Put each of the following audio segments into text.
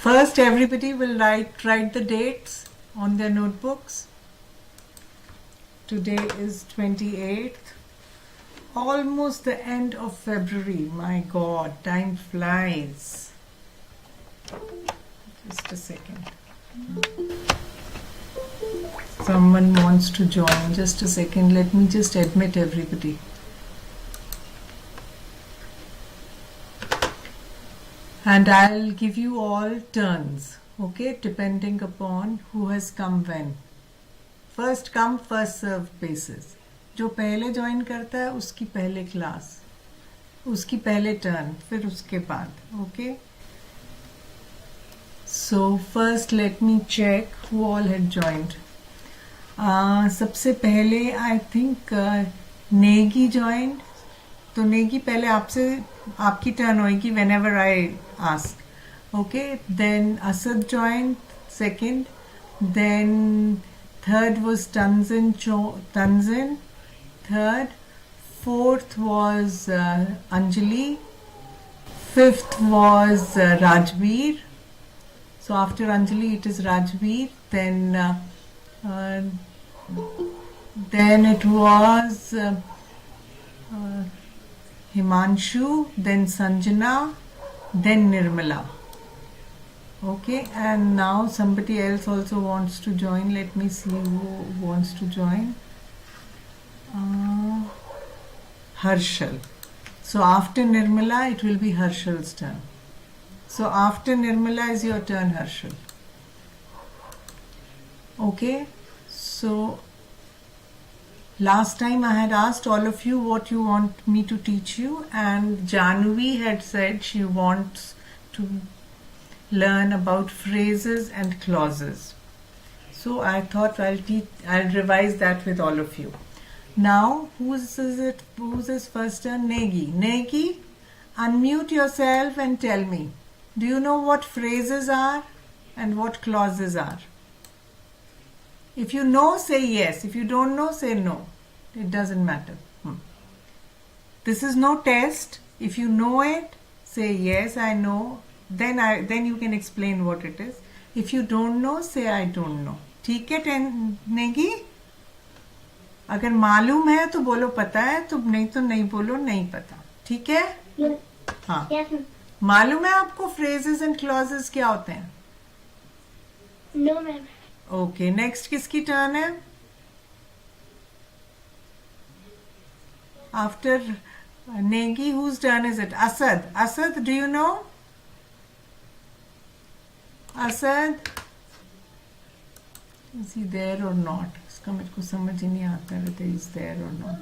First, everybody will write the dates on their notebooks. Today is 28th. Almost the end of February. My God, time flies. Just a second. Someone wants to join. Just a second. Let me just admit everybody. And I'll give you all turns, okay, depending upon who has come when. First come, first serve basis. जो पहले join करता है उसकी पहले class, उसकी पहले turn, फिर उसके बाद, okay. So first let me check who all had joined. सबसे पहले I think नेगी joined. तो नेगी पहले आपसे आपकी टर्न होगी whenever I ask. Okay, then Asad joined second. Then third was Tanzin. Third. Fourth was Anjali. Fifth was Rajbir. So after Anjali it is Rajbir. Then it was Himanshu, then Sanjana, then Nirmala. Okay, and now somebody else also wants to join. Let me see who wants to join. Harshal. So after Nirmala, it will be Harshal's turn. So after Nirmala is your turn, Harshal. Okay, so last time I had asked all of you what you want me to teach you, and Janvi had said she wants to learn about phrases and clauses. So I thought I'll revise that with all of you. Now, who's his first turn? Negi. Negi, unmute yourself and tell me, do you know what phrases are and what clauses are? If you know, say yes. If you don't know, say no. It doesn't matter. This is no test. If you know it, say yes, I know. Then you can explain what it is. If you don't know, say I don't know. ठीक है नेगी? अगर मालूम है तो बोलो पता है, तो नहीं बोलो नहीं पता. ठीक है? हाँ. मालूम है आपको phrases and clauses क्या होते हैं? No, ma'am. Okay, next किसकी टर्न है? After Negi, whose turn is it? Asad. Asad, do you know? Asad, is he there or not? इसका मेरे को समझ ही नहीं आता whether he is there or not.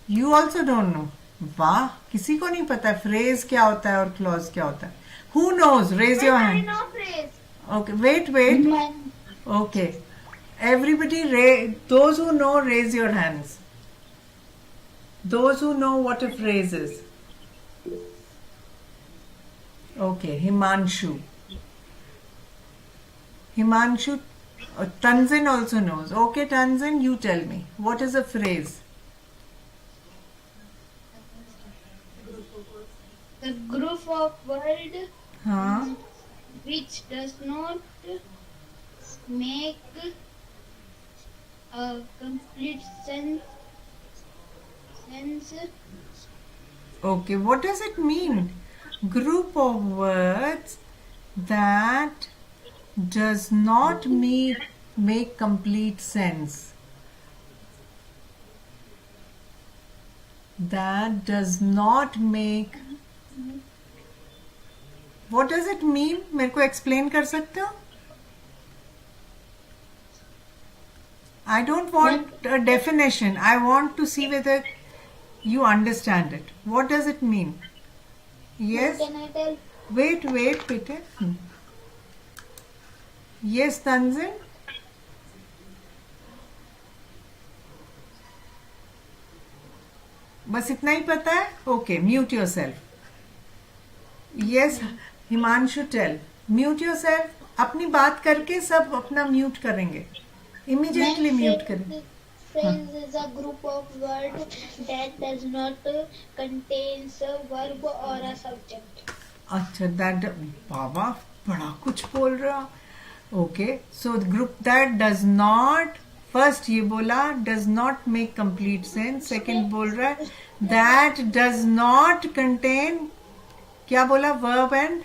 You also don't know. वाह, किसी को नहीं पता phrase क्या होता है और clause क्या होता है. Who knows? Raise your hand. I know phrase. Okay, wait. Okay, everybody, those who know, raise your hands. Those who know what a phrase is. Okay, Himanshu. Tanzin also knows. Okay, Tanzin, you tell me. What is a phrase? The group of words which does not make a complete sense. Okay, what does it mean? Group of words that does not make complete sense. That does not make. What does it mean? मेरे को explain कर सकते हो? I don't want a definition. I want to see whether you understand it. What does it mean? Yes? Can I tell? Wait, Peter. Yes, Tanzin? बस इतना ही पता है? Okay, mute yourself. Yes, Himanshu, tell. Mute yourself. अपनी बात करके सब अपना mute करेंगे. Immediately mute करें. Phrase is a group of words that does not contain a verb or a subject. अच्छा, that बाबा बड़ा कुछ बोल रहा. Okay, so the group that does not, first ये बोला does not make complete sense. Second बोल रहा है that does not contain, क्या बोला, verb and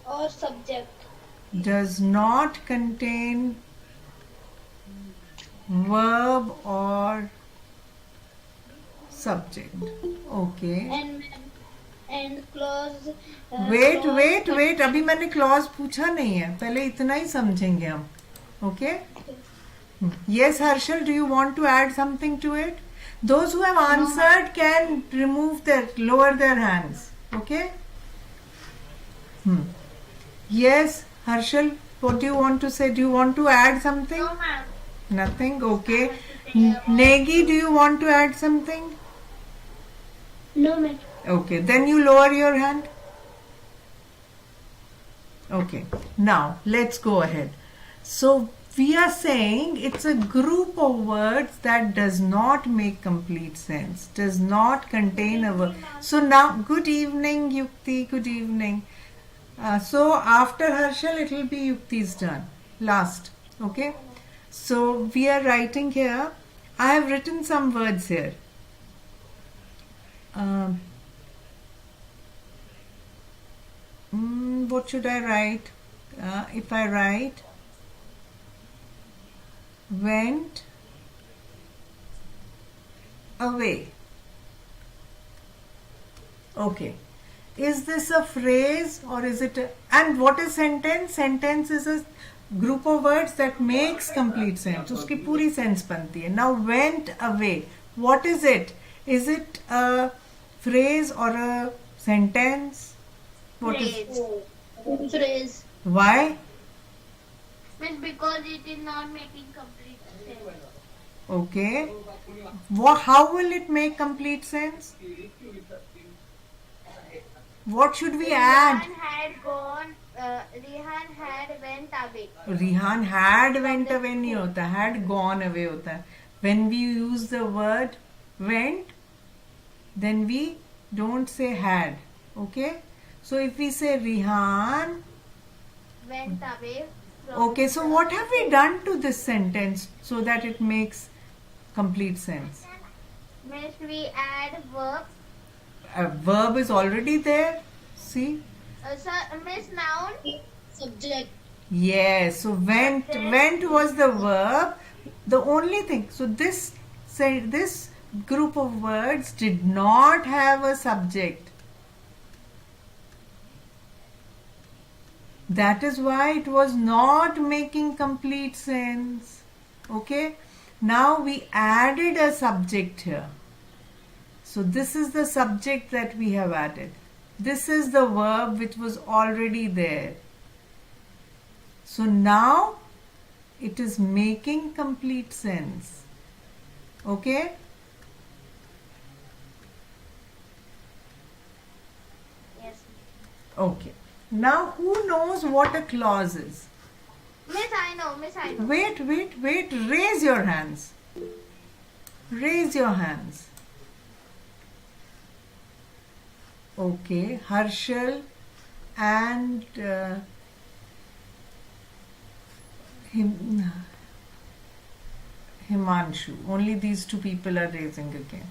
और subject. does not contain verb or subject. Okay. And clause. Wait. अभी मैंने clause पूछा नहीं है. पहले इतना ही समझेंगे हम. Okay. Yes, Harshal, do you want to add something to it? Those who have answered can lower their hands. Okay. Yes, Harshal, what do you want to say? Do you want to add something? No, ma'am. Nothing. Okay. Negi, do you want to add something? No, ma'am. Okay, then you lower your hand. Okay, now let's go ahead. So we are saying it's a group of words that does not make complete sense, does not contain a verb. So now, good evening, Yukti, good evening. So after Harshal, it will be Yukti's turn, last. Okay, so we are writing here. I have written some words here. What should I write? If I write went away. Okay. Is this a phrase or is it and what is sentence? Sentence is a group of words that makes complete sense. उसकी पूरी sense बनती है. Now went away. What is it? Is it a phrase or a sentence? What Phrase. Phrase. Why? Means because it is not making complete sense. Okay. How will it make complete sense? What should we add? Rihan had went away. Rihan had went away नहीं होता, had gone away होता है. When we use the word went, then we don't say had. Okay. So if we say Rihan Went away. Okay, so what have we done to this sentence so that it makes complete sense? Means we add verb. A verb is already there. See? Means noun. Subject. Yes, so went was the verb. The only thing, so this group of words did not have a subject. That is why it was not making complete sense. Okay. Now we added a subject here. So this is the subject that we have added. This is the verb which was already there. So now it is making complete sense. Okay. Yes. Okay. Now, who knows what a clause is? Miss, I know. Wait. Raise your hands. Raise your hands. Okay. Harshal and Himanshu. Only these two people are raising again.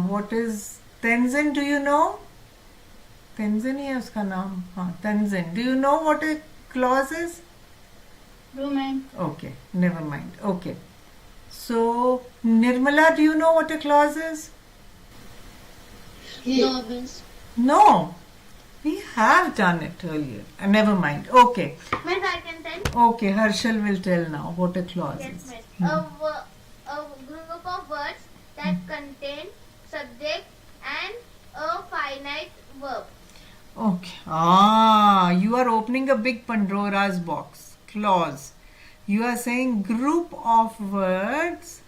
What is Tenzin? Do you know? Tenzin ही है उसका नाम. हाँ, Tenzin. Do you know what a clause is? No, ma'am. Okay, never mind. Okay. So, Nirmala, do you know what a clause is? No, miss. No. We have done it earlier. Never mind. Okay. Miss, I can tell. Okay, Harshal will tell now what a clause Yes, is. miss. A group of words that contain subject and a finite verb. Okay. You are opening a big Pandora's box. Clause. You are saying group of words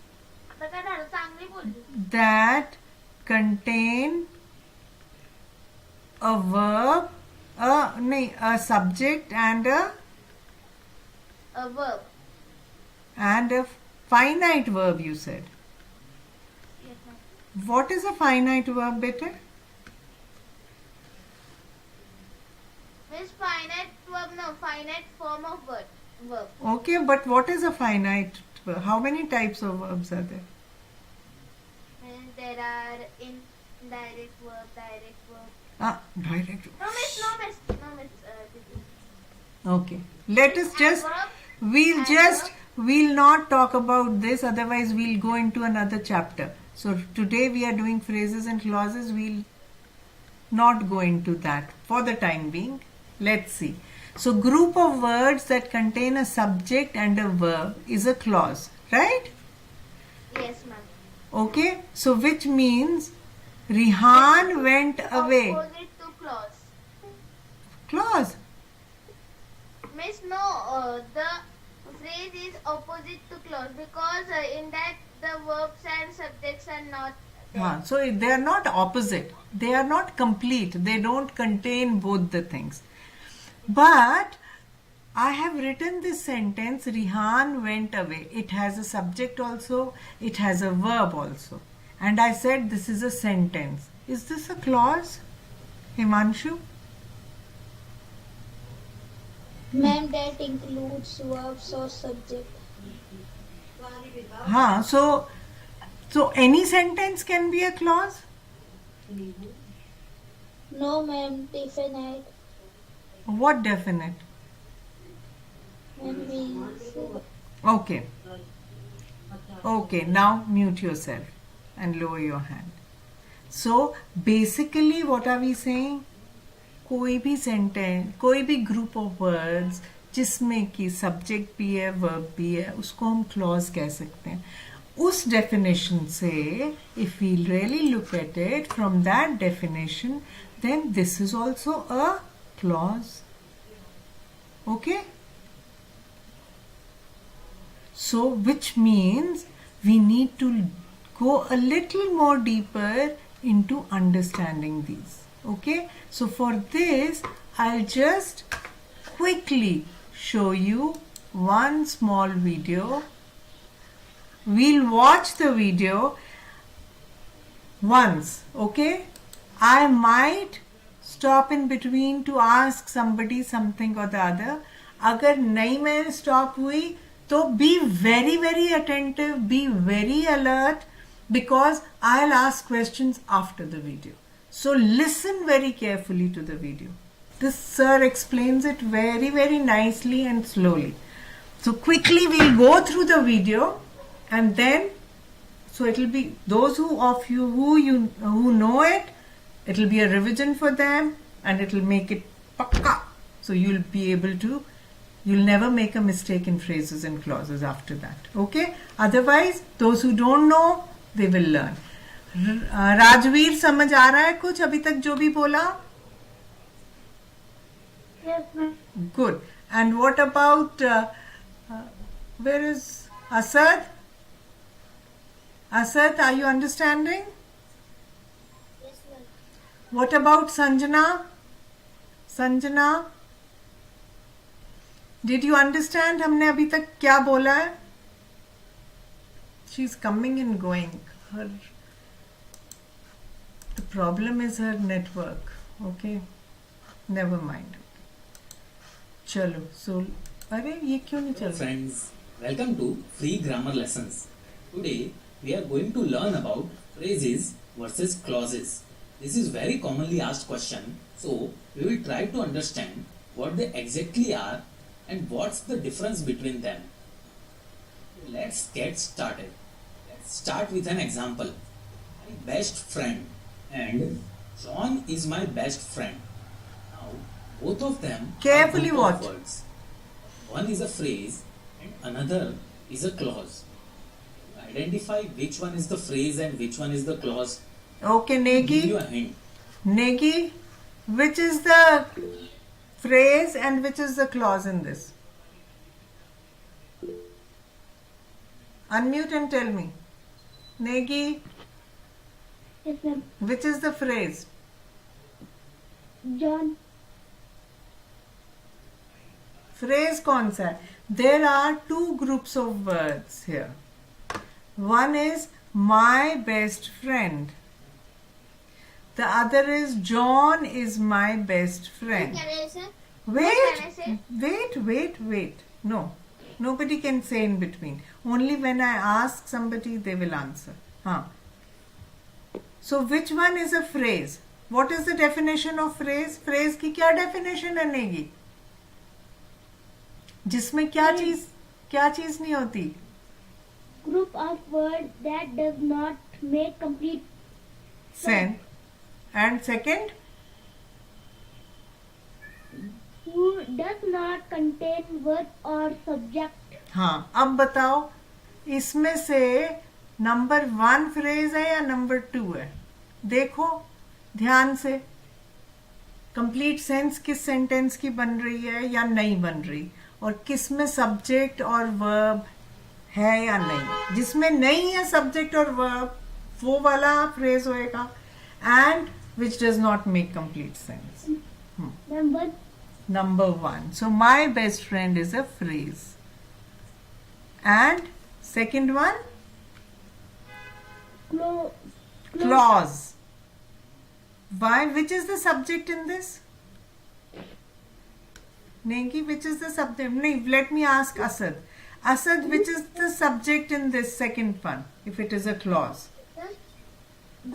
that contain a verb, a subject and a verb. And a finite verb, you said. Yes, ma'am. What is a finite verb, beta? Miss, Miss, finite verb, no, finite form of verb. Okay, but what is a finite verb? How many types of verbs are there? And there are indirect verb, direct verb. Direct. No, miss. Okay. Let us just, Adverb. we'll not talk about this, otherwise we'll go into another chapter. So today we are doing phrases and clauses. We'll not go into that for the time being. Let's see. So group of words that contain a subject and a verb is a clause, right? Yes, ma'am. Okay. So which means Rihan went away. Opposite to clause. Clause. Miss, no, the phrase is opposite to clause because in that the verbs and subjects are not there. So they are not opposite. They are not complete. They don't contain both the things. But I have written this sentence, Rihan went away. It has a subject also. It has a verb also. And I said this is a sentence. Is this a clause, Himanshu? Ma'am, that includes verbs or subject. So any sentence can be a clause? No, ma'am, definite. What definite? And means Okay, now mute yourself and lower your hand. So basically what are we saying? कोई भी sentence, कोई भी group of words जिसमें कि subject भी है, verb भी है, उसको हम क्लॉज कह सकते हैं. उस डेफिनेशन से if we really look at it from that definition, then this is also a clause. Okay, so which means we need to go a little more deeper into understanding these. Okay, so for this I'll just quickly show you one small video. We'll watch the video once. Okay, I might stop in between to ask somebody something or the other. अगर नहीं मैं stop हुई तो be very very attentive, be very alert, because I'll ask questions after the video. So listen very carefully to the video. This sir explains it very very nicely and slowly. So quickly we'll go through the video, and then so it'll be those of you who know it, it'll be a revision for them and it'll make it pakka. So you'll be able to, you'll never make a mistake in phrases and clauses after that. Okay? Otherwise, those who don't know, they will learn. Rajveer समझ आ रहा है कुछ अभी तक जो भी बोला? Yes, ma'am. Good. And what about where is Asad? Asad, are you understanding? Yes, ma'am. What about Sanjana? Sanjana, did you understand हमने अभी तक क्या बोला है? She's coming and going. The problem is her network. Okay, never mind. चलो, so अरे ये क्यों नहीं चल रहा? Friends, welcome to Free Grammar Lessons. Today we are going to learn about phrases versus clauses. This is very commonly asked question, so we will try to understand what they exactly are and what's the difference between them. Let's get started. Let's start with an example. My best friend and John is my best friend. Now, both of them Carefully are group of watch. words. One is a phrase and another is a clause. Identify which one is the phrase and which one is the clause. Okay, Give you Negi. a hint. Negi, which is the phrase and which is the clause in this? Unmute and tell me. Negi, Yes, ma'am. which is the phrase? John. Phrase कौन सा है? There are two groups of words here. One is my best friend. The other is John is my best friend. can I say? Wait. No, nobody can say in between. Only when I ask somebody, they will answer. Huh. So which one is a phrase? What is the definition of phrase? Phrase की क्या definition है नेगी? जिसमें क्या चीज नहीं होती? Group of words that does not make complete Sense. And second, who does not contain verb or subject. हाँ, अब बताओ इसमें से नंबर 1 फ्रेज है या नंबर 2 है? देखो ध्यान से, कंप्लीट सेंस किस सेंटेंस की बन रही है या नहीं बन रही, और किस में सब्जेक्ट और वर्ब है या नहीं. जिसमें नहीं है सब्जेक्ट और वर्ब, वो वाला फ्रेज होएगा. And which does not make complete sense. Number 1. So my best friend is a phrase. And second one, clause. Why? Which is the subject in this? Nengi, which is the subject? No, let me ask Asad. Asad, which is the subject in this second one, if it is a clause?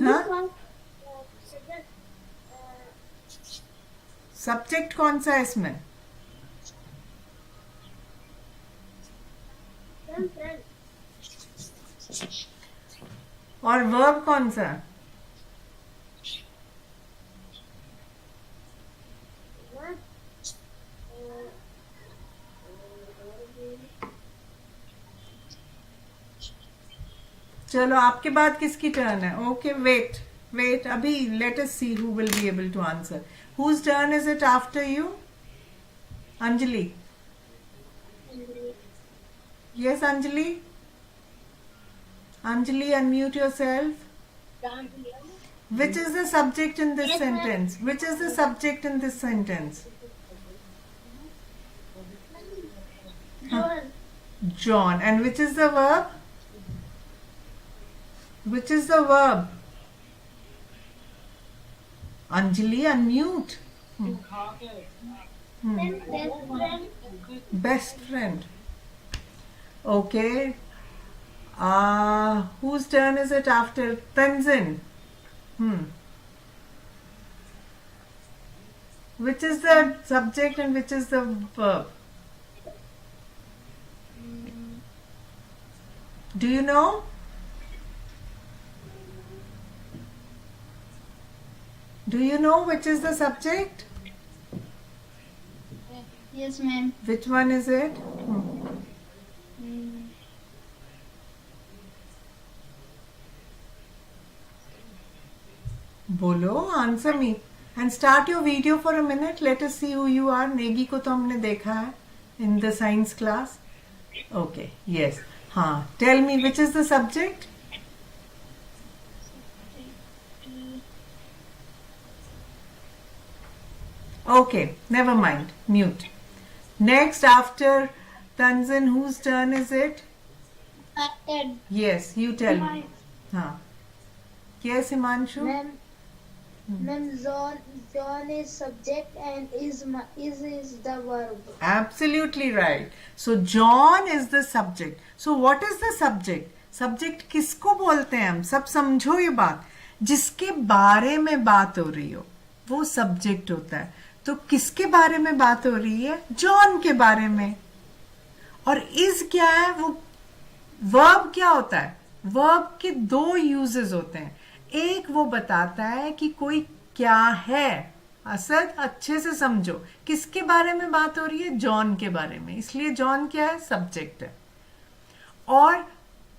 Huh? Subject कौन सा है इसमें? और verb कौन सा? चलो आपके बाद किसकी टर्न है? ओके वेट अभी let us see who will be able to answer. Whose turn is it after you? Anjali. Yes, Anjali. Anjali, unmute yourself. Which is the subject in this sentence? Which is the subject in this sentence? John. And which is the verb? Which is the verb? Anjali, unmute. Best friend. Okay. Whose turn is it after? Tenzin. Which is the subject and which is the verb? Do you know? Do you know which is the subject? Yes, ma'am. Which one is it? बोलो, answer me. And start your video for a minute. Let us see who you are. Negi को तो हमने देखा है in the science class. Okay, yes. हाँ, tell me which is the subject? Okay, never mind. Mute. Next, after Tanzin, whose turn is it? Yes, you tell me. हाँ. Yes, Himanshu? Ma'am, John is subject and is the verb. Absolutely right. So John is the subject. So what is the subject? Subject किसको बोलते हैं हम? सब समझो ये बात. जिसके बारे में बात हो रही हो, वो subject होता है. तो किसके बारे में बात हो रही है? जॉन के बारे में. और इज क्या है? वो वर्ब क्या होता है? वर्ब के 2 यूजेस होते हैं. एक वो बताता है कि कोई क्या है. असद अच्छे से समझो, किसके बारे में बात हो रही है? जॉन के बारे में. इसलिए जॉन क्या है? सब्जेक्ट है. और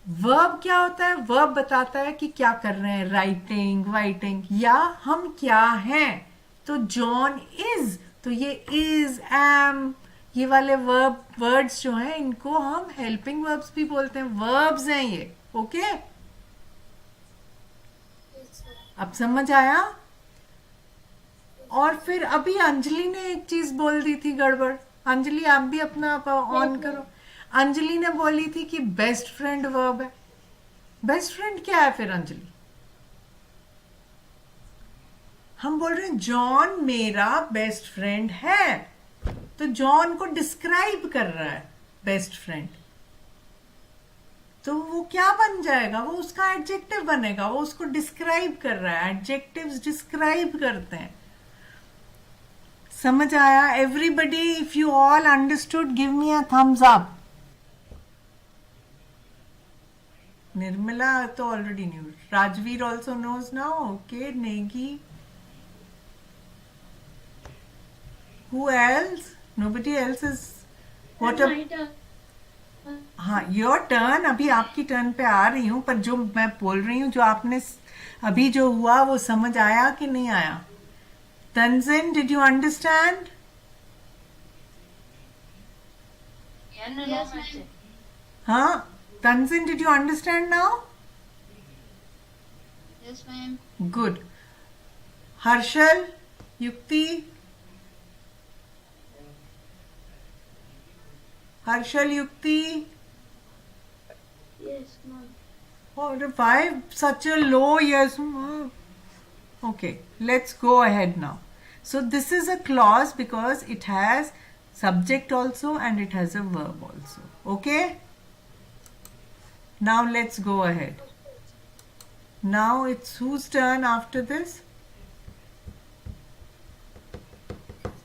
वर्ब क्या होता है? वर्ब बताता है कि क्या कर रहे हैं, राइटिंग, वाइटिंग, या हम क्या हैं. तो जॉन इज, तो ये इज, एम, ये वाले वर्ड्स जो हैं, इनको हम हेल्पिंग वर्ब्स भी बोलते हैं. वर्ब्स हैं ये. ओके, अब समझ आया? और फिर अभी अंजलि ने एक चीज बोल दी थी गड़बड़. अंजलि आप भी अपना ऑन करो. अंजलि ने बोली थी कि बेस्ट फ्रेंड वर्ब है. बेस्ट फ्रेंड क्या है फिर अंजलि? हम बोल रहे हैं जॉन मेरा बेस्ट फ्रेंड है. तो जॉन को डिस्क्राइब कर रहा है बेस्ट फ्रेंड, तो वो क्या बन जाएगा, वो उसका एडजेक्टिव बनेगा, वो उसको डिस्क्राइब कर रहा है, एडजेक्टिव्स डिस्क्राइब करते हैं। समझ आया everybody? If you all understood give me a thumbs up. Nirmala तो already knew, Rajveer also knows now, okay, Negi, who else, nobody else is what a, My turn. हाँ योर टर्न, अभी आपकी टर्न पे आ रही हूँ, पर जो मैं बोल रही हूँ, जो आपने अभी जो हुआ वो समझ आया कि नहीं आया? Tenzin, did you understand? Yes, ma'am. हाँ, Tenzin, did you understand now? Yes, ma'am. Good. Harshal, युक्ति, हर्षल, युक्ति, Yes, ma'am. or why such a low yes? Okay, let's go ahead now. So this is a clause because it has subject also and it has a verb also. Okay, now let's go ahead. Now it's whose turn after this?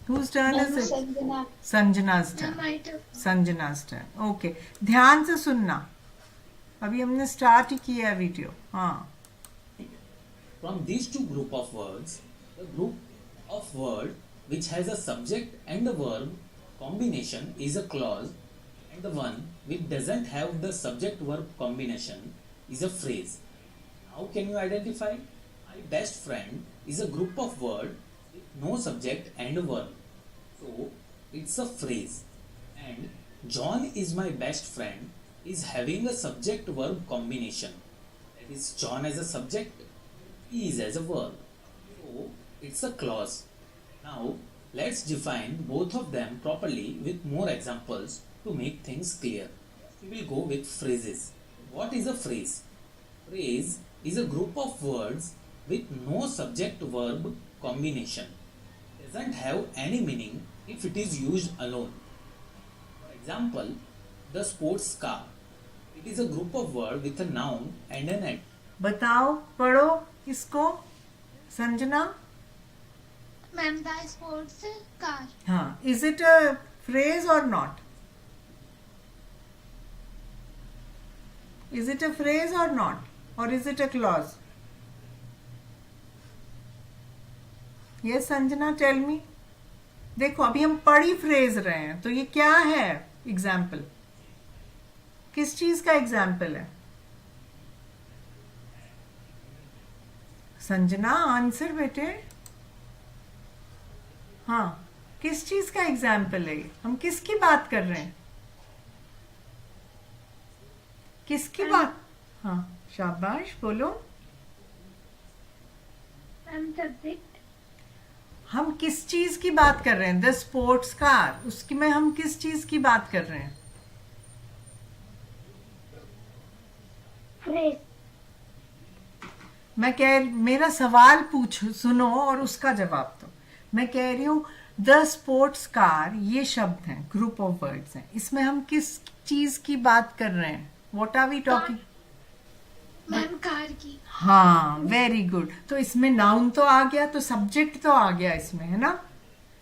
Whose turn is it? Sanjana. Sanjana's turn. My turn. संजना's turn. Okay, ध्यान से सुनना, अभी हमने start ही किया है video. हाँ, From these two group of words, the group of word which has a subject and a verb combination is a clause, and the one which doesn't have the subject verb combination is a phrase. How can you identify? My best friend is a group of word with no subject and a verb. So it's a phrase. And John is my best friend is having a subject verb combination. That is John as a subject, is as a verb. So it's a clause. Now let's define both of them properly with more examples to make things clear. We will go with phrases. What is a phrase? Phrase is a group of words with no subject verb combination. Doesn't have any meaning if it is used alone. For example, the sports car. It is a group of words with a noun and an adjective. बताओ, पढ़ो इसको Sanjana. Ma'am, the sports car. हाँ, is it a phrase or not? Is it a phrase or not? Or is it a clause? Yes, Sanjana, tell me. देखो, अभी हम पढ़ी phrase रहे हैं, तो ये क्या है? एग्जाम्पल, किस चीज का एग्जाम्पल है? संजना, आंसर बेटे। हाँ, किस चीज का एग्जाम्पल है? हम किसकी बात कर रहे हैं? किसकी बात? हाँ, शाबाश, बोलो। I'm subject. हम किस चीज की बात कर रहे हैं? द स्पोर्ट्स कार, उसकी में हम किस चीज की बात कर रहे हैं? Phrase. मैं मेरा सवाल पूछो, सुनो और उसका जवाब दो। मैं कह रही हूँ द स्पोर्ट्स कार, ये शब्द हैं, ग्रुप ऑफ वर्ड्स हैं, इसमें हम किस चीज की बात कर रहे हैं? What are we talking? Ma'am, car की। हाँ, वेरी गुड। तो इसमें नाउन तो आ गया, तो सब्जेक्ट तो आ गया इसमें, है ना?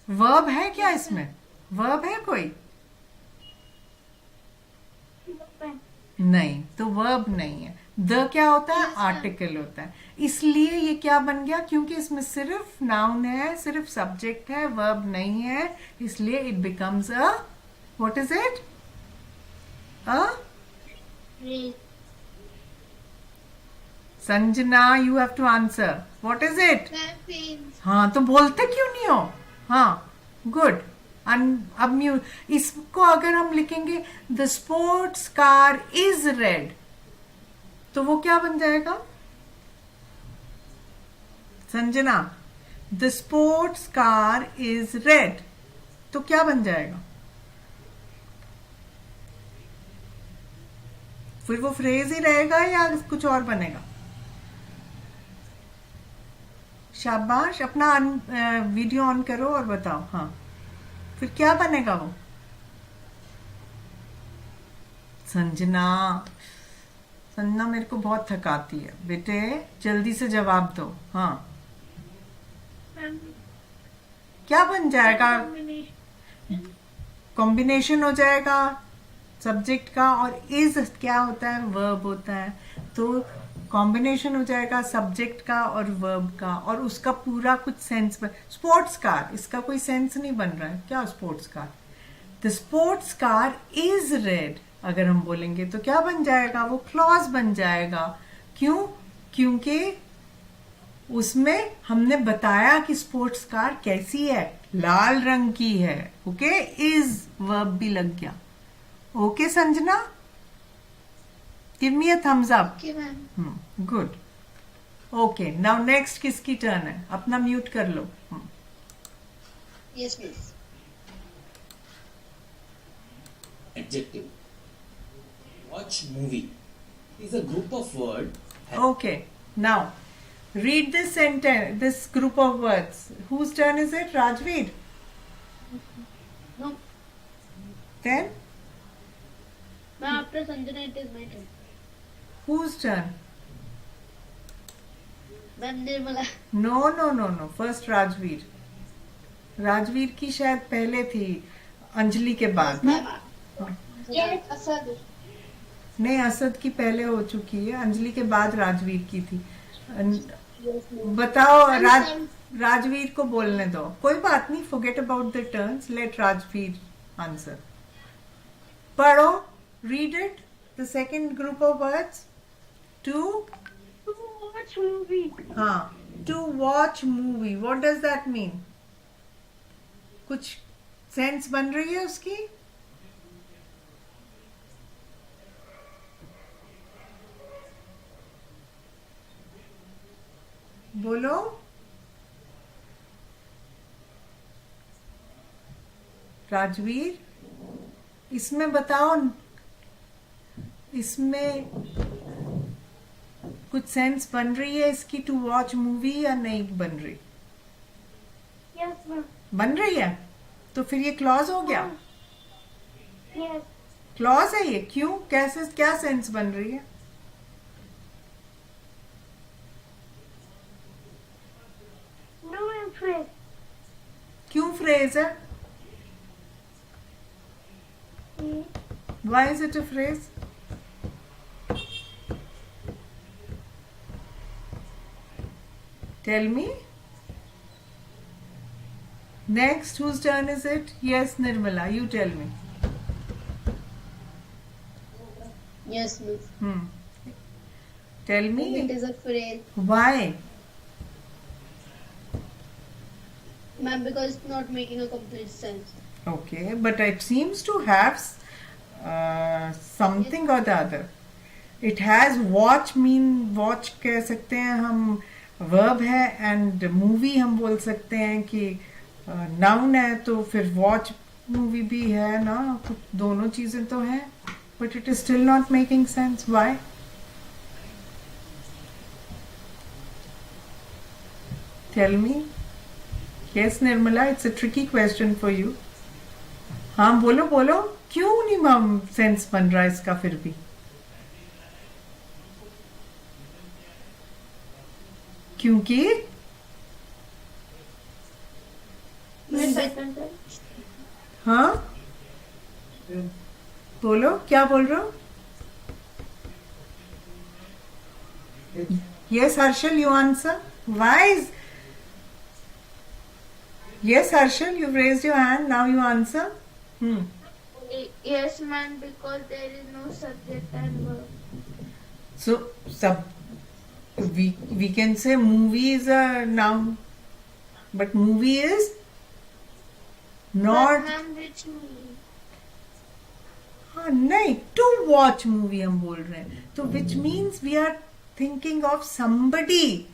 वर्ब है क्या इसमें? वर्ब है कोई? नहीं, तो वर्ब नहीं है। द क्या होता है? आर्टिकल होता है। इसलिए ये क्या बन गया? क्योंकि इसमें सिर्फ नाउन है, सिर्फ सब्जेक्ट है, वर्ब नहीं है, इसलिए it becomes a, what is it? A Phrase. Sanjana, you have to answer, what is it? Ma'am, phrase. हाँ, तो बोलते क्यों नहीं हो? हाँ, गुड। अब म्यू, इसको अगर हम लिखेंगे the sports car is red, तो वो क्या बन जाएगा? Sanjana, the sports car is red, तो क्या बन जाएगा? फिर वो फ्रेज ही रहेगा या कुछ और बनेगा? शाबाश, अपना वीडियो ऑन करो और बताओ। हाँ, फिर क्या बनेगा वो? संजना, संजना मेरे को बहुत थकाती है बेटे, जल्दी से जवाब दो। हाँ, मैम क्या बन जाएगा? कॉम्बिनेशन कॉम्बिनेशन हो जाएगा सब्जेक्ट का, और इज क्या होता है? वर्ब होता है। तो कॉम्बिनेशन हो जाएगा सब्जेक्ट का और वर्ब का, और उसका पूरा कुछ सेंस स्पोर्ट्स कार, इसका कोई सेंस नहीं बन रहा है क्या? Sports car, the sports car is red, अगर हम बोलेंगे तो क्या बन जाएगा? वो क्लॉज बन जाएगा। क्यों? क्योंकि उसमें हमने बताया कि स्पोर्ट्स कार कैसी है, लाल रंग की है। ओके, इज वर्ब भी लग गया। Okay Sanjana, give me a thumbs up. Okay ma'am. Good. Okay, now next किसकी टर्न है? अपना म्यूट कर लो। Yes miss. Adjective. Watch movie is a group of words. Okay, now read this sentence, this group of words. Whose turn is it? Rajveer? No, Then ma'am after Sanjana it is my turn. whose turn? Ma'am Nirmala. No, no, no, no. First Rajveer. Rajveer की शायद पहले थी, अंजलि के बाद। Yes Asad. नहीं, असद की पहले हो चुकी है, अंजलि के बाद राजवीर की थी। बताओ, राजवीर को बोलने दो, कोई बात नहीं, forget about the turns, let Rajveer answer. पढ़ो, read it, the second group of words. To watch movie. हाँ, to watch movie, what does that mean? कुछ सेंस बन रही है उसकी? बोलो। राजवीर, इसमें बताओ, इसमें कुछ सेंस बन रही है इसकी, टू वॉच मूवी, या नहीं बन रही? Yes ma'am. बन रही है, तो फिर ये क्लॉज हो गया। यस क्लॉज है ये, क्यों? कैसे, क्या सेंस बन रही है? No ma'am phrase. क्यों फ्रेज है? Why is it a phrase? Tell me. Next, whose turn is it? Yes, Nirmala, you tell me. Yes miss. Tell me. It is a phrase. Why? Ma'am, because it's not making a complete sense. Okay, but it seems to have something or the other. It has watch, mean watch कह सकते हैं हम, verb है, and movie हम बोल सकते हैं कि noun है, तो फिर watch movie भी है ना, दोनों चीजें तो हैं, but it is still not making sense. Why? Tell me. Yes, Nirmala, it's a tricky question for you. हाँ बोलो बोलो, क्यों नहीं मैम सेंस बन रहा है इसका फिर भी? क्योंकि हाँ बोलो, क्या बोल रहे हो? Yes, Harshal, you answer. Why is... Yes, Harshal, you've raised your hand. Now you answer. Yes ma'am, because there is no subject and verb. So, we can say movie is a noun, but movie is not. But ma'am, which movie? हाँ नहीं, to watch movie हम बोल रहे हैं, तो which means we are thinking of somebody.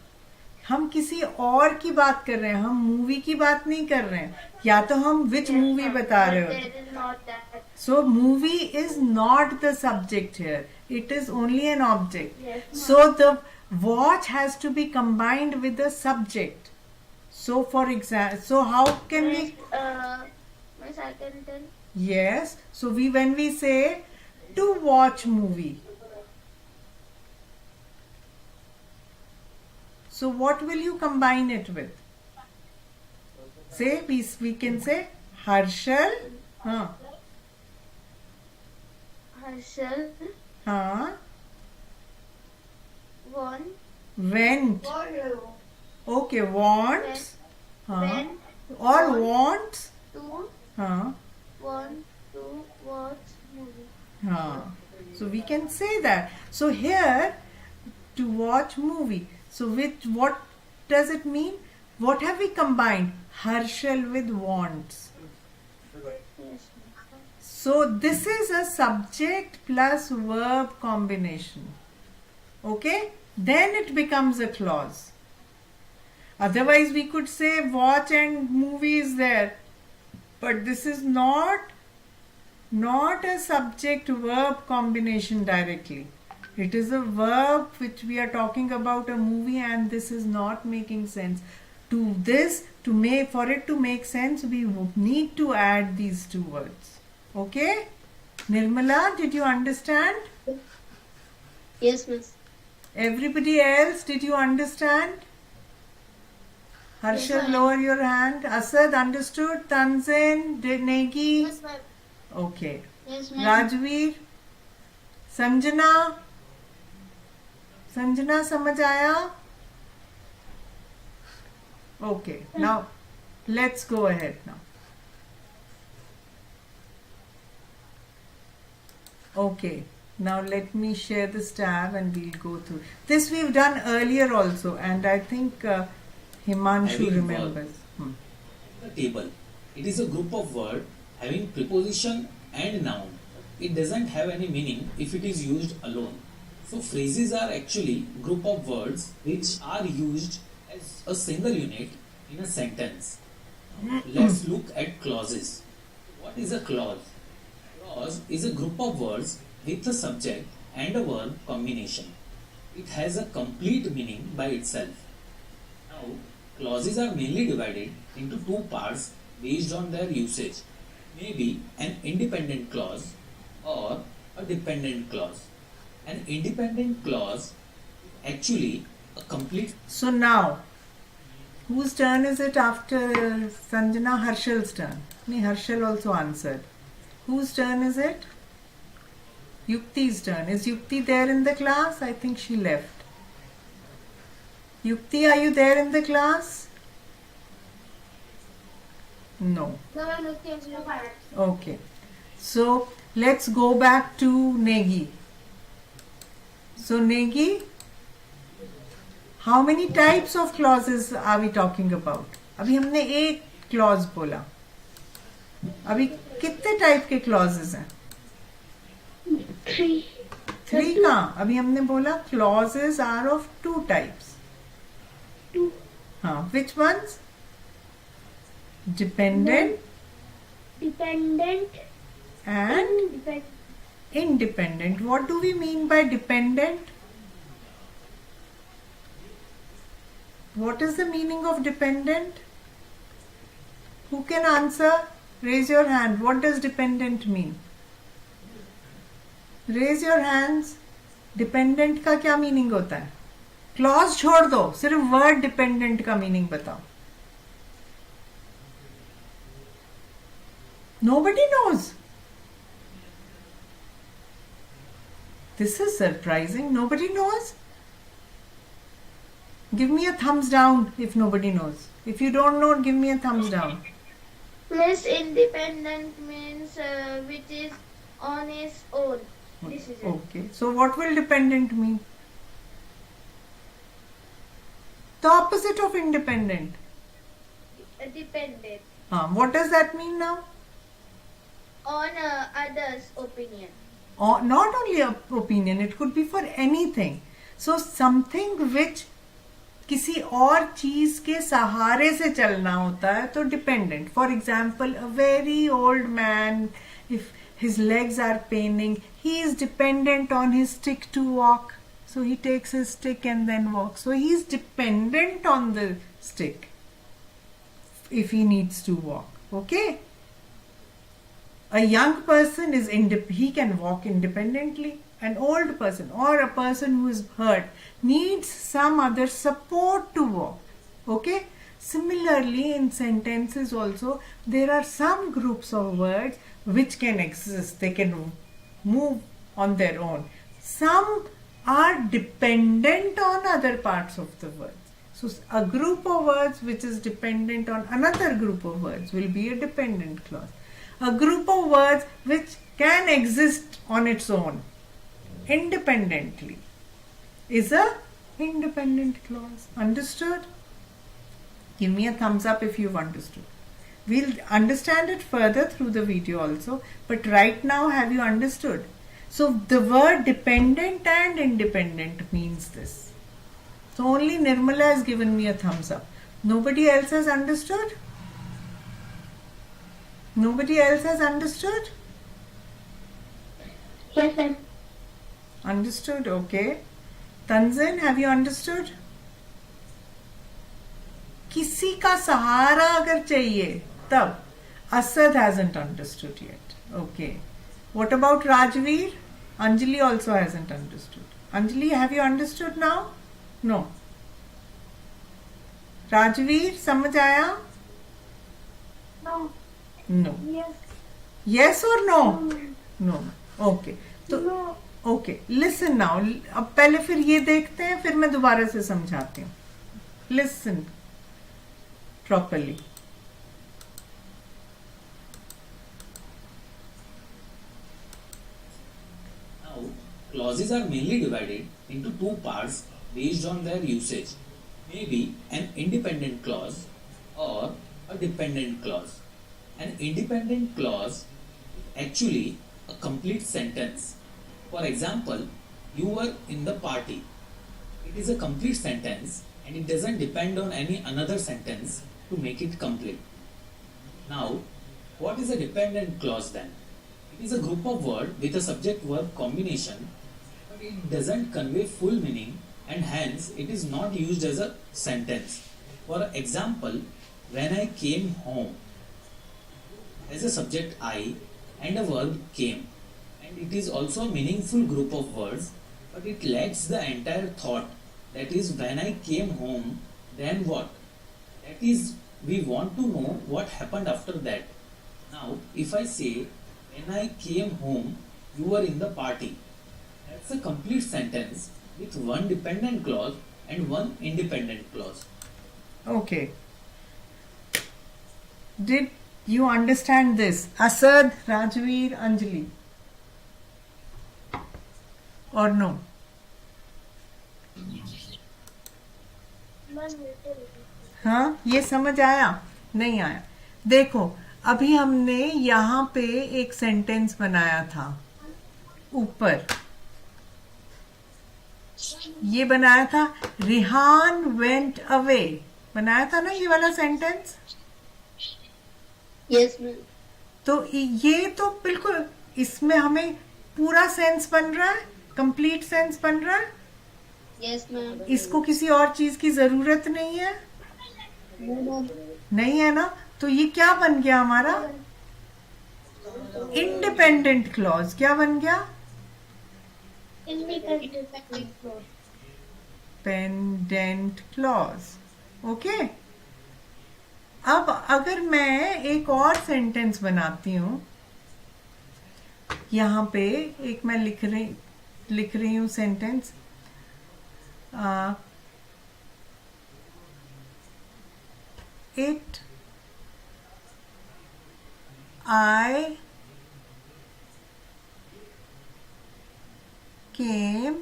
हम किसी और की बात कर रहे हैं, हम मूवी की बात नहीं कर रहे हैं, या तो हम which movie बता रहे हो. But there is not that. So movie is not the subject here. It is only an object. Yes, ma'am. So the watch has to be combined with the subject. So for example, so how can we? Miss, I can tell. Yes. So when we say to watch movie, so what will you combine it with? Say we can say Harshal. Huh. Harshal Huh. went. Went. Okay. Wants. Huh. Went Or wants. to Huh. want to watch movie. Huh. So we can say that. So here, to watch movie. So with what does it mean? What have we combined? Harshal with wants. Yes. So this is a subject plus verb combination. Okay? Then it becomes a clause. Otherwise we could say watch and movie is there. But this is not a subject verb combination directly. It is a verb which we are talking about a movie, and this is not making sense. For it to make sense, we need to add these two words. Okay? Nirmala, did you understand? Yes, miss. Everybody else, did you understand? Harshal, lower your hand. Asad, understood? Tanzin, Negi? ma'am. Okay. Yes, Rajveer, Sanjana, समझ आया? Okay, now let's go ahead now. Okay, now let me share this tab and we'll go through. This we've done earlier also, and I think Himanshu Having remembers. The table. It is a group of words having preposition and noun. It doesn't have any meaning if it is used alone. So phrases are actually group of words which are used as a single unit in a sentence. Let's look at clauses. What is a clause? Clause is a group of words with a subject and a verb combination. It has a complete meaning by itself. Now, clauses are mainly divided into two parts based on their usage. Maybe an independent clause or a dependent clause. An independent clause is actually a complete. So now, whose turn is it after Sanjana? Harshal's turn. No, Harshal also answered. Whose turn is it? Yukti's turn. Is Yukti there in the class? I think she left. Yukti, are you there in the class? No. Okay. So let's go back to Negi. So Negi, how many types of clauses are we talking about? अभी हमने एक clause बोला. अभी कितने type के clauses हैं? 3. 3 कहाँ? अभी हमने बोला clauses are of 2 types. 2. हाँ, which ones? Dependent Dependent and independent. What do we mean by dependent? What is the meaning of dependent? Who can answer? Raise your hand. What does dependent mean? Raise your hands. Dependent का क्या meaning होता है? Clause छोड़ दो, सिर्फ word dependent का meaning बताओ. Nobody knows. This is surprising. Nobody knows. Give me a thumbs down if nobody knows. If you don't know, give me a thumbs down. Miss, independent means which is on its own decision. Okay. So what will dependent mean? The opposite of independent. Dependent What does that mean now? on others' opinion. Or not only a opinion, it could be for anything. So something which किसी और चीज के सहारे से चलना होता है तो dependent. For example a very old man, if his legs are paining, he is dependent on his stick to walk. So he takes his stick and then walks. So he is dependent on the stick if he needs to walk. Okay? A young person is he can walk independently. An old person or a person who is hurt needs some other support to walk. Okay? Similarly, in sentences also, there are some groups of words which can exist. They can move on their own. Some are dependent on other parts of the words. So, a group of words which is dependent on another group of words will be a dependent clause. A group of words which can exist on its own independently is a independent clause. Understood? Give me a thumbs up if you've understood. We'll understand it further through the video also, but right now have you understood? So the word dependent and independent means this. So only Nirmala has given me a thumbs up. Nobody else has understood? Nobody else has understood? Yes, ma'am. Understood, okay. Tanzin, have you understood? किसी का सहारा अगर चाहिए तब Asad hasn't understood yet. Okay. What about Rajveer? Anjali also hasn't understood. Anjali, have you understood now? No. Rajveer, समझ आया? No. No. Yes. Yes or no? No. No. Okay. तो No. Okay listen now. अब पहले फिर ये देखते हैं, फिर मैं दोबारा से समझाती हूँ. Listen properly. Now, clauses are mainly divided into two parts based on their usage. Maybe an independent clause or a dependent clause. An independent clause is actually a complete sentence. For example, you were in the party. It is a complete sentence and it doesn't depend on any another sentence to make it complete. Now, what is a dependent clause then? It is a group of words with a subject-verb combination, but it doesn't convey full meaning and hence it is not used as a sentence. For example, when I came home, as a subject I and a verb came, and it is also a meaningful group of words, but it lacks the entire thought. That is, when I came home, then what? That is, we want to know what happened after that. Now, if I say, when I came home, you were in the party. That's a complete sentence with one dependent clause and one independent clause. Okay. Did you understand this? Asad, Rajveer, Anjali? Or no? हाँ, ये समझ आया? नहीं आया? देखो, अभी हमने यहाँ पे एक सेंटेंस बनाया था ऊपर. ये बनाया था रिहान वेंट अवे. बनाया था ना ये वाला सेंटेंस? Yes, ma'am. तो ये तो बिल्कुल इसमें हमें पूरा सेंस बन रहा है, कंप्लीट सेंस बन रहा है. Yes, ma'am. इसको किसी और चीज की जरूरत नहीं है. No, ma'am. नहीं है ना? तो ये क्या बन गया हमारा? Independent clause. क्या बन गया? Independent clause. Pendant clause. Okay. अब अगर मैं एक और सेंटेंस बनाती हूं, यहाँ पे एक मैं लिख रही हूं sentence. It I came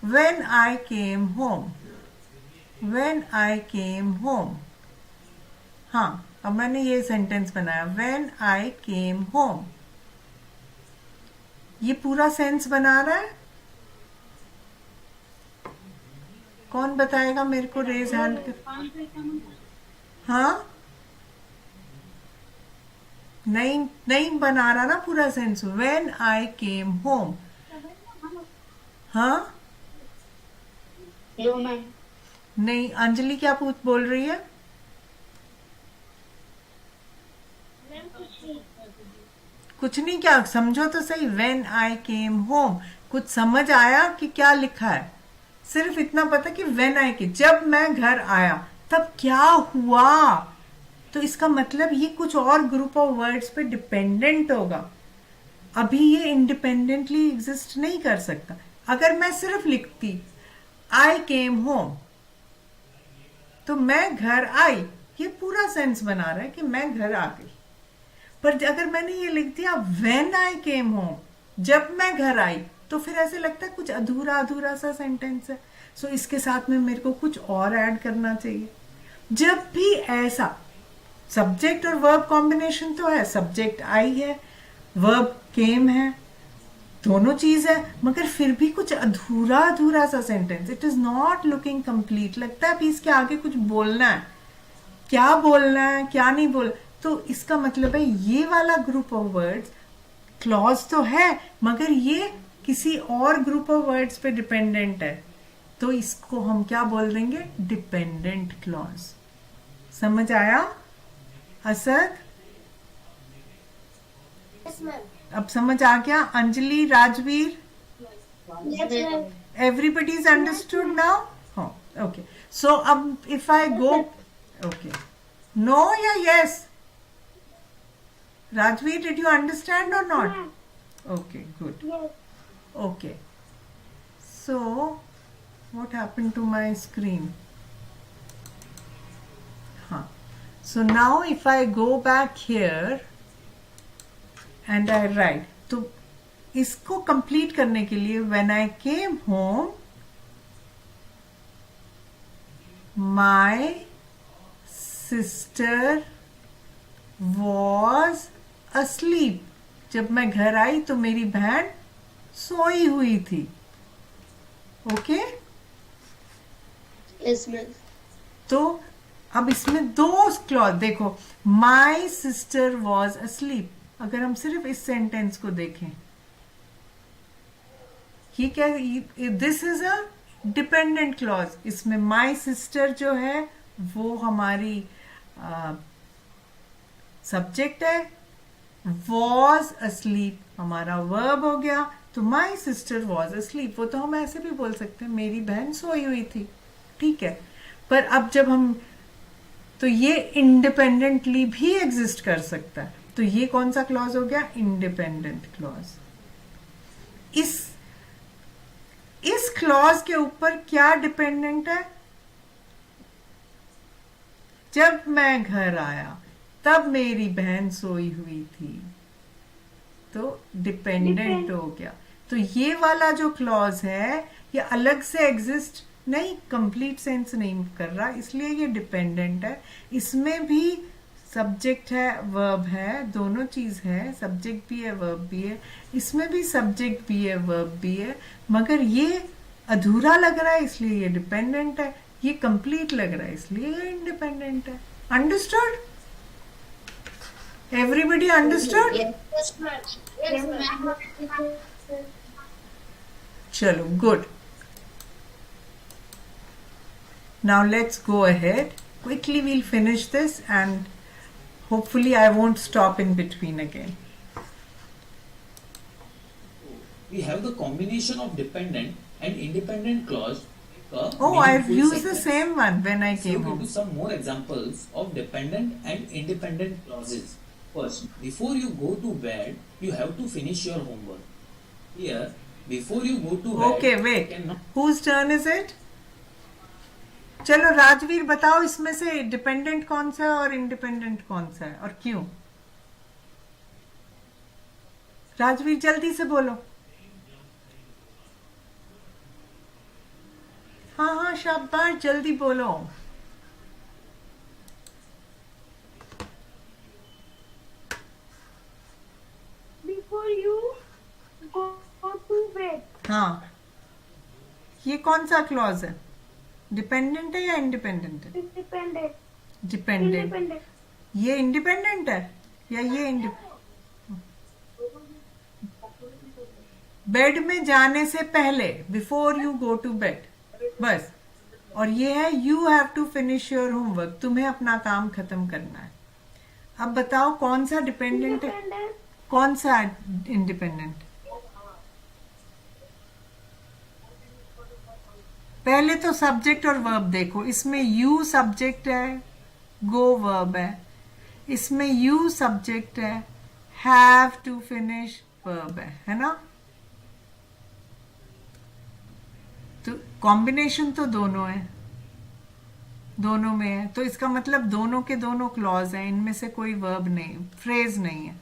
when I came home. When I came home. हाँ, अब मैंने ये सेंटेंस बनाया when I came home. ये पूरा सेंस बना रहा है. कौन बताएगा मेरे को? रेज हैंड कर. हाँ, नहीं बना रहा ना पूरा sense. when I came home. हाँ, No, ma'am. नहीं. अंजलि क्या बोल रही है? कुछ नहीं, क्या समझो तो सही, व्हेन आई केम होम, कुछ समझ आया कि क्या लिखा है? सिर्फ इतना पता कि व्हेन आई के, जब मैं घर आया तब क्या हुआ। तो इसका मतलब ये कुछ और ग्रुप ऑफ वर्ड्स पे डिपेंडेंट होगा, अभी ये इंडिपेंडेंटली एग्जिस्ट नहीं कर सकता। अगर मैं सिर्फ लिखती आई केम होम, तो मैं घर आई, ये पूरा सेंस बना रहा है कि मैं घर आ गई। पर अगर मैंने ये लिख दिया व्हेन आई केम होम, जब मैं घर आई, तो फिर ऐसे लगता है कुछ अधूरा अधूरा सा सेंटेंस है। सो इसके साथ में मेरे को कुछ और ऐड करना चाहिए। जब भी ऐसा, सब्जेक्ट और वर्ब कॉम्बिनेशन तो है, सब्जेक्ट आई है, वर्ब केम है, दोनों चीज है, मगर फिर भी कुछ अधूरा अधूरा सा sentence, it is not looking complete, लगता है अभी इसके आगे कुछ बोलना है, क्या बोलना है क्या नहीं बोल। तो इसका मतलब है ये वाला ग्रुप ऑफ वर्ड्स क्लॉज तो है, मगर ये किसी और ग्रुप ऑफ वर्ड्स पे डिपेंडेंट है, तो इसको हम क्या बोल देंगे? Dependent clause. समझ आया असद? Yes, ma'am. अब समझ आ गया? Anjali, Rajveer, Yes, ma'am. everybody is understood now? Oh, okay. So if I go, okay, no या yes? Rajveer, did you understand or not? Okay, good. Yes. Okay. So what happened to my screen? Huh. So now if I go back here and I write, तो इसको complete करने के लिए when I came home, my sister was asleep. जब मैं घर आई तो मेरी बहन सोई हुई थी। ओके? Yes, ma'am. तो अब इसमें दो क्लॉज देखो, माई सिस्टर वॉज asleep। अगर हम सिर्फ इस सेंटेंस को देखें, ये क्या, this is a dependent clause. इसमें माई सिस्टर जो है वो हमारी सब्जेक्ट है, वॉज asleep हमारा वर्ब हो गया, तो माई सिस्टर वॉज asleep, वो तो हम ऐसे भी बोल सकते हैं मेरी बहन सोई हुई थी, ठीक है। पर अब जब हम, तो ये इंडिपेंडेंटली भी एग्जिस्ट कर सकता है, तो ये कौन सा क्लॉज हो गया? Independent clause. इस क्लॉज के ऊपर क्या डिपेंडेंट है? जब मैं घर आया तब मेरी बहन सोई हुई थी, तो डिपेंडेंट हो गया। तो ये वाला जो क्लॉज है ये अलग से एग्जिस्ट नहीं, कंप्लीट सेंस नहीं कर रहा, इसलिए ये डिपेंडेंट है। इसमें भी सब्जेक्ट है, वर्ब है, दोनों चीज है, सब्जेक्ट भी है वर्ब भी है, इसमें भी सब्जेक्ट भी है वर्ब भी है, मगर ये अधूरा लग रहा है इसलिए ये डिपेंडेंट है, ये कंप्लीट लग रहा है इसलिए ये इंडिपेंडेंट है। Understood? Everybody understood? Yes, ma'am. Yes, ma'am. चलो, good. Now let's go ahead. Quickly we'll finish this and hopefully I won't stop in between again. We have the combination of dependent and independent clause. Oh, I've used the same one when I So came we'll home. do some more examples of dependent and independent clauses. First, before you go to bed, you have to finish your homework. Here, before you go to bed, Okay, you wait. cannot. Whose turn is it? चलो राजवीर बताओ इसमें से dependent कौन सा है और independent कौन सा है और क्यों? राजवीर जल्दी से बोलो। हाँ हाँ शाबाश, जल्दी बोलो। Before you go to bed. हाँ, ये कौन सा क्लॉज है? डिपेंडेंट है या इंडिपेंडेंट है? Independent. डिपेंडेंट। Independent. ये इंडिपेंडेंट है या ये बेड में जाने से पहले, before you go to bed, बस। और ये है you have to finish your homework, तुम्हें अपना काम खत्म करना है। अब बताओ कौन सा डिपेंडेंट है, Independent. कौन सा इंडिपेंडेंट? पहले तो सब्जेक्ट और वर्ब देखो, इसमें यू सब्जेक्ट है, गो वर्ब है, इसमें यू सब्जेक्ट है, हैव टू फिनिश वर्ब है ना? तो कॉम्बिनेशन तो दोनों है, दोनों में है, तो इसका मतलब दोनों के दोनों क्लॉज हैं, इनमें से कोई वर्ब नहीं, फ्रेज नहीं है।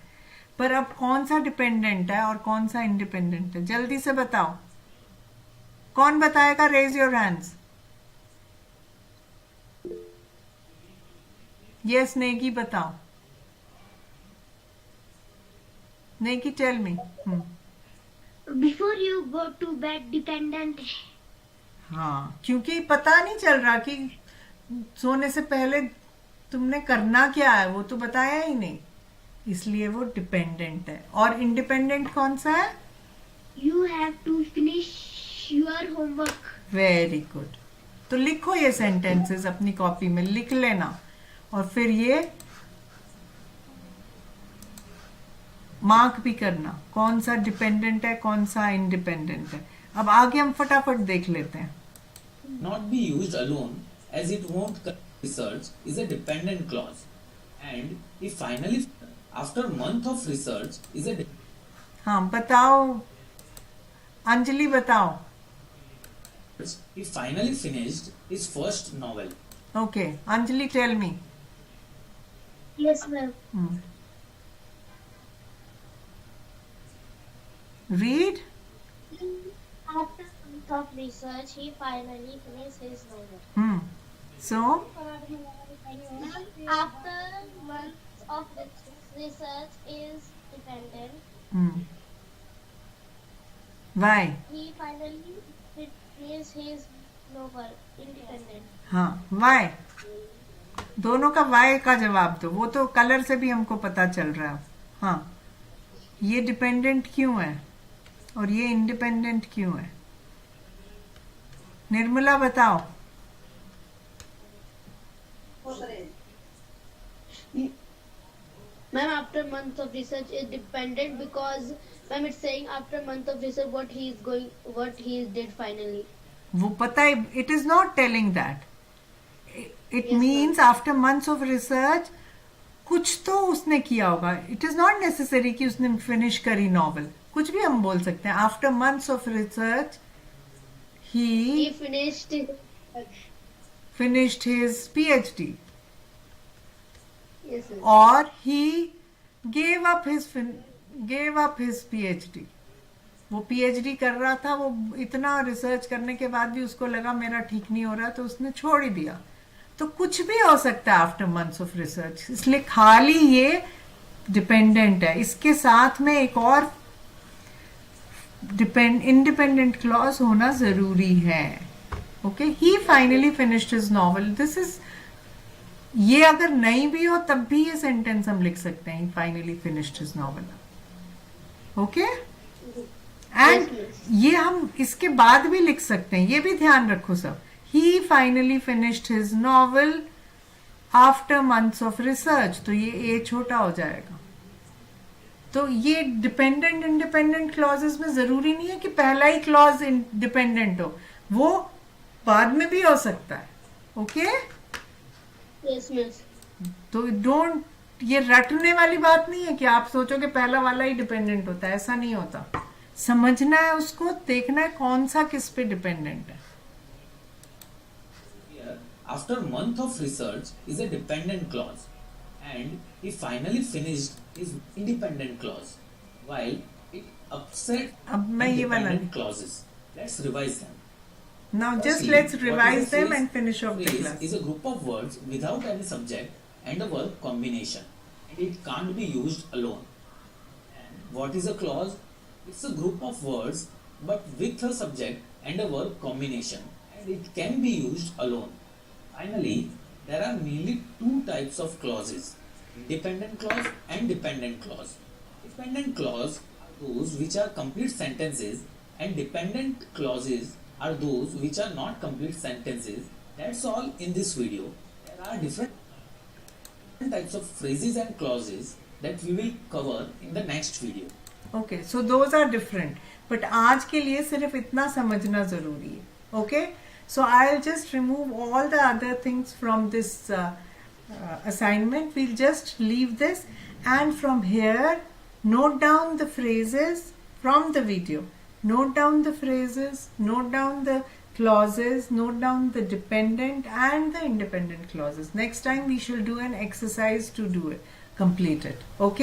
पर अब कौन सा डिपेंडेंट है और कौन सा इंडिपेंडेंट है, जल्दी से बताओ। कौन बताएगा? Raise your hands. Yes Negi बताओ। Negi tell me. Before you go to bed, dependent. हाँ, क्योंकि पता नहीं चल रहा कि सोने से पहले तुमने करना क्या है, वो तो बताया ही नहीं, इसलिए वो डिपेंडेंट है। और इंडिपेंडेंट कौन सा है? You have to finish your homework. Very good. तो लिखो ये सेंटेंसेस अपनी कॉपी में, लिख लेना, और फिर ये मार्क भी करना कौन सा डिपेंडेंट है कौन सा इंडिपेंडेंट है। अब आगे हम फटाफट देख लेते हैं। Not be used alone as it won't correct research is a dependent clause, and if finally after month of research is a हाँ बताओ, अंजलि बताओ। he finally finished his first novel. Okay Anjali tell me. Yes, ma'am. Read. After months of research, he finally finished his novel. So After months of research is dependent. Why? He finally finished his novel. Independent. हाँ why, दोनों का Y का जवाब दो, वो तो colour से भी हमको पता चल रहा है। हाँ, ये डिपेंडेंट क्यों है और ये इंडिपेंडेंट क्यों है? निर्मला बताओ। Ma'am, after months of research is dependent because ma'am it's saying after month of research what he did finally. वो पता है, it is not telling that, it Yes, means after months of research कुछ तो उसने किया होगा। It is not necessary कि उसने फिनिश करी नॉवल, कुछ भी हम बोल सकते हैं। After months of research He he finished his PhD, yes sir. और he gave up his PhD। वो PhD कर रहा था, वो इतना रिसर्च करने के बाद भी उसको लगा मेरा ठीक नहीं हो रहा, तो उसने छोड़ ही दिया। तो कुछ भी हो सकता है आफ्टर मंथ्स ऑफ रिसर्च, इसलिए खाली ये डिपेंडेंट है। इसके साथ में एक और इंडिपेंडेंट क्लॉज होना जरूरी है। Okay, he finally finished his novel. This is, ये अगर नहीं भी हो तब भी ये सेंटेंस हम लिख सकते हैं, finally finished his novel. Okay, and ये हम इसके बाद भी लिख सकते हैं, ये भी ध्यान रखो सब। He finally finished his novel after months of research, तो ये ए छोटा हो जाएगा। तो ये डिपेंडेंट इंडिपेंडेंट क्लॉजेस में जरूरी नहीं है कि पहला ही क्लॉज डिपेंडेंट हो, वो बाद में भी हो सकता है। Okay, Yes miss. तो डोंट, ये रटने वाली बात नहीं है कि आप सोचो कि पहला वाला ही डिपेंडेंट होता है, ऐसा नहीं होता। समझना है उसको, देखना है कौन सा किस पे डिपेंडेंट है। Here, after month of research is a dependent clause, and he finally finished his independent clause, while it upset अब मैं ये वाला independent clauses. Let's revise them. Now just Firstly, let's what revise is a them phrase? And finish off the Phrase class. is a group of words without any subject and a verb combination, and it can't be used alone. And what is a clause? It's a group of words but with a subject and a verb combination, and it can be used alone. Finally, there are mainly two types of clauses: independent clause and dependent clause. Dependent clause are those which are complete sentences, and dependent clauses are those which are not complete sentences. That's all in this video. There are different types of phrases and clauses that we will cover in the next video. Okay, so those are different. But आज के लिए सिर्फ इतना समझना जरूरी है. Okay, so I'll just remove all the other things from this assignment. We'll just leave this, and from here note down the phrases from the video. Note down the phrases, note down the clauses, note down the dependent and the independent clauses. Next time we shall do an exercise to do it, complete it. Okay.